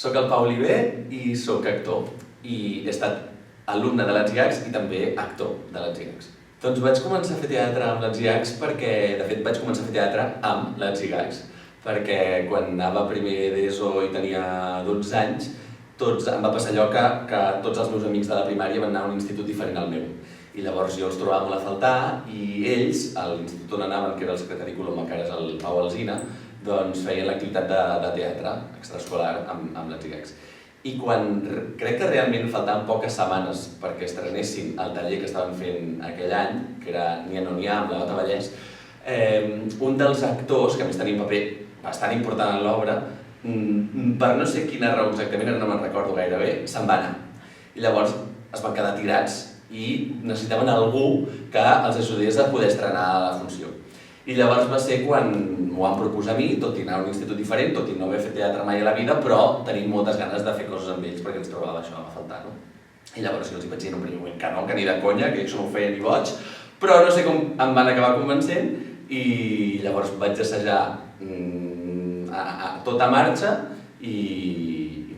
Soc el Pau Oliver i soc actor. I he estat alumne de l'Enziacs i també actor de l'Enziacs. Doncs vaig començar a fer teatre amb l'Enziacs perquè, de fet, vaig començar a fer teatre amb l'Enziacs, perquè quan anava a primer d'ESO i tenia 12 anys, em va passar allò que tots els meus amics de la primària van anar a un institut diferent al meu. I llavors jo els trobava molt a faltar i ells, a l'institut on anaven, que era el secretari Coloma, que ara és el Pau Alsina, doncs feien l'activitat de teatre extraescolar amb l'Enziacs. I quan crec que realment faltaven poques setmanes perquè estrenessin el taller que estaven fent aquell any, que era N'hi ha no n'hi ha, amb la Bata Vallès, un dels actors, que a més tenia un paper bastant important en l'obra, per no sé quina raó exactament, ara no me'n recordo gaire bé, se'n va anar. I llavors es van quedar tirats i necessitaven algú que els ajudés a poder estrenar la funció. I llavors va ser quan m'ho van proposar a mi, tot i anar a un institut diferent, tot i no haver fet teatre mai a la vida, però tenim moltes ganes de fer coses amb ells perquè ens trobava això a faltar, no? I llavors jo els vaig dir en un primer moment que no, que ni de conya, que això no ho feia ni boig, però no sé com em van acabar convencent i llavors vaig assajar a tota marxa i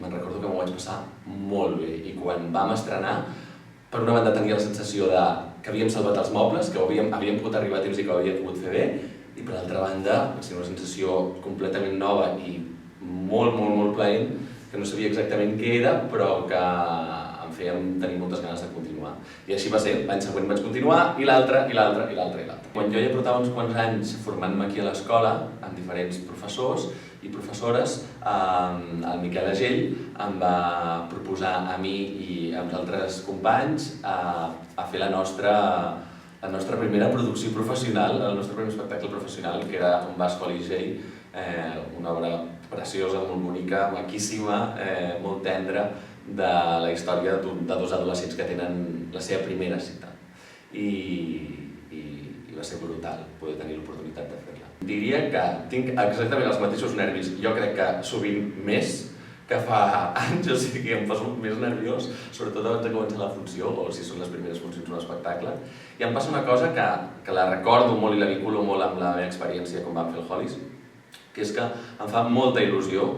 me'n recordo que m'ho vaig passar molt bé. I quan vam estrenar, per una banda tenia la sensació que havíem salvat els mobles, que havíem pogut arribar a temps i que ho havíem pogut fer bé, i per l'altra banda va ser una sensació completament nova i molt plaent, que no sabia exactament què era, però que em feia tenir moltes ganes de continuar. I així va ser, l'any següent vaig continuar, i l'altre. Quan jo ja portava uns quants anys formant-me aquí a l'escola, amb diferents professors i professores, el Miquel Agell em va proposar a mi i als altres companys a fer la nostra primera producció professional, el nostre primer espectacle professional, que era Un vas Coligei, una obra preciosa, molt bonica, maquíssima, molt tendra, de la història de dos adolescents que tenen la seva primera cita. I va ser brutal poder tenir l'oportunitat de fer-la. Diria que tinc exactament els mateixos nervis, jo crec que sovint més que fa anys, o sigui que em poso més nerviós, sobretot abans de començar la funció, o si són les primeres funcions d'un espectacle. I em passa una cosa que la recordo molt i la vinculo molt amb la meva experiència quan vam fer el Hollies, que és que em fa molta il·lusió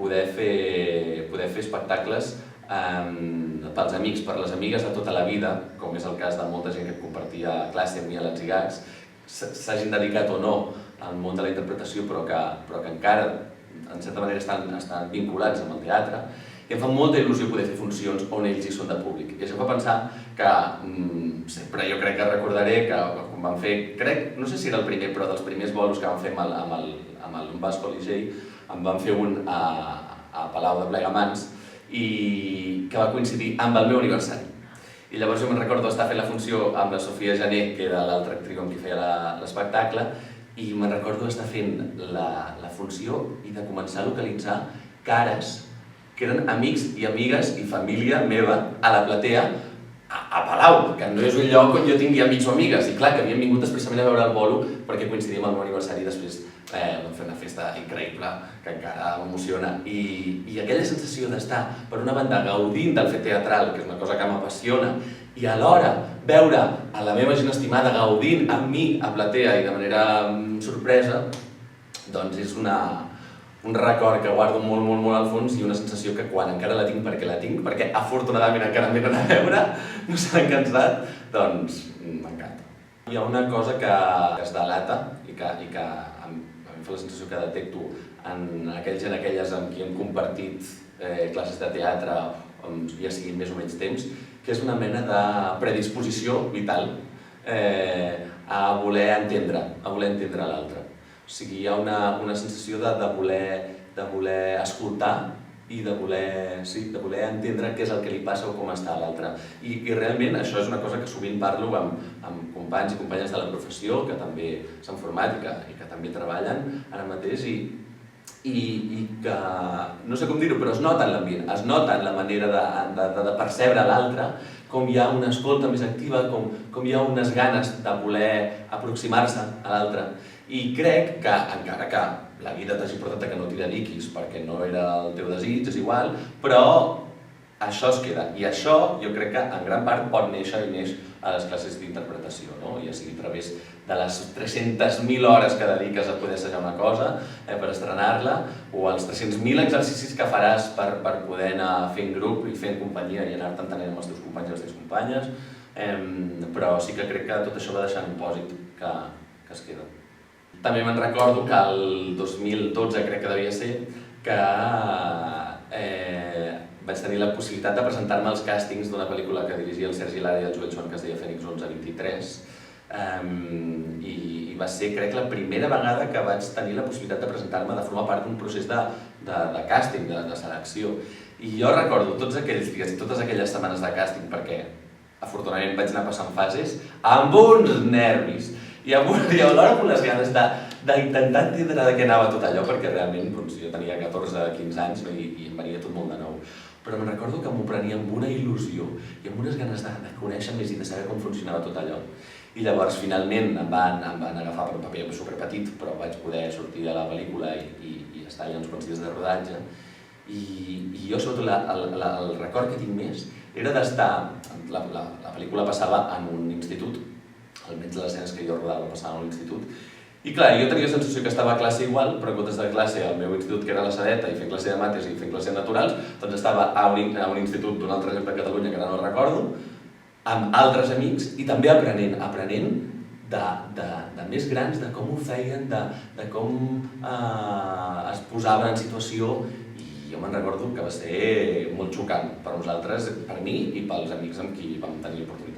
poder fer espectacles pels amics, per les amigues de tota la vida, com és el cas de molta gent que compartia classe amb mi a l'Enziacs, s'hagin dedicat o no al món de la interpretació, però que encara, en certa manera, estan vinculats amb el teatre, i em fa molta il·lusió poder fer funcions on ells hi són de públic. I això em fa pensar que sempre jo crec que recordaré que quan vam fer, no sé si era el primer, però dels primers bolos que vam fer amb el Un vas Coligei, en vam fer un a Palau de Plegamans, i que va coincidir amb el meu aniversari. I llavors jo me'n recordo estar fent la funció amb la Sofia Jané, que era l'altra actriu amb qui feia l'espectacle, i me'n recordo estar fent la funció i de començar a localitzar cares que eren amics i amigues i família meva a la platea a Palau, que no és un lloc on jo tingui amics o amigues. I clar, que havien vingut expressament a veure el bolo perquè coincidim amb el meu aniversari i després vam fer una festa increïble que encara m'emociona. I aquella sensació d'estar, per una banda, gaudint del fet teatral, que és una cosa que m'apassiona, i alhora veure a la meva gent estimada gaudint amb mi a platea i de manera sorpresa, doncs és un record que guardo molt al fons i una sensació que quan encara la tinc perquè afortunadament encara m'he d'anar a veure, no s'han cansat, doncs m'encanta. Hi ha una cosa que es delata i que a mi em fa la sensació que detecto en aquells i en aquelles amb qui hem compartit classes de teatre, ja siguin més o menys temps, que és una mena de predisposició vital a voler entendre l'altre. O sigui, hi ha una sensació de voler escoltar i de voler entendre què és el que li passa o com està a l'altre. I realment això és una cosa que sovint parlo amb companys i companyes de la professió que també s'han format i que també treballen ara mateix i que, no sé com dir-ho, però es nota en l'ambient, es nota en la manera de percebre l'altre, com hi ha una escolta més activa, com hi ha unes ganes de voler aproximar-se a l'altre. I crec que, encara que la vida t'hagi portat a que no t'hi dediquis perquè no era el teu desig, és igual, però això es queda. I això jo crec que en gran part pot néixer i neix a les classes d'interpretació, no? Ja sigui a través de les 300.000 hores que dediques a poder assajar una cosa, per estrenar-la, o els 300.000 exercicis que faràs per poder anar fent grup i fent companyia i anar-te entenent amb els teus companys i les teves companyes, però sí que crec que tot això va deixant un pòsit que es queda. També me'n recordo que el 2012 crec que devia ser, que vaig tenir la possibilitat de presentar-me als càstings d'una pel·lícula que dirigia el Sergi Lara i el Joel Joan, que es deia Fènix 1123, i va ser, crec, la primera vegada que vaig tenir la possibilitat de presentar-me, de formar part d'un procés de càsting, de selecció. I jo recordo tots aquells dies i totes aquelles setmanes de càsting, perquè afortunadament vaig anar passant fases, amb uns nervis i alhora amb les ganes d'intentar entendre de què anava tot allò, perquè realment jo tenia 14-15 anys i em venia tot molt de nou. Però me'n recordo que m'ho prenia amb una il·lusió i amb unes ganes de conèixer més i de saber com funcionava tot allò. I llavors finalment em van agafar per un paper superpetit, però vaig poder sortir de la pel·lícula i estar allà uns quants dies de rodatge. I jo, sobretot, el record que tinc més era d'estar... La pel·lícula passava en un institut, almenys les escenes que jo rodava passaven a un institut, i clar, jo tenia la sensació que estava a classe igual, però en comptes de classe al meu institut, que era la Sadeta, i fent classe de mates i fent classe de naturals, doncs estava a un institut d'un altre lloc de Catalunya, que ara no recordo, amb altres amics i també aprenent de més grans, de com ho feien, de com es posaven en situació, i jo me'n recordo que va ser molt xocant per nosaltres, per mi i pels amics amb qui vam tenir l'oportunitat.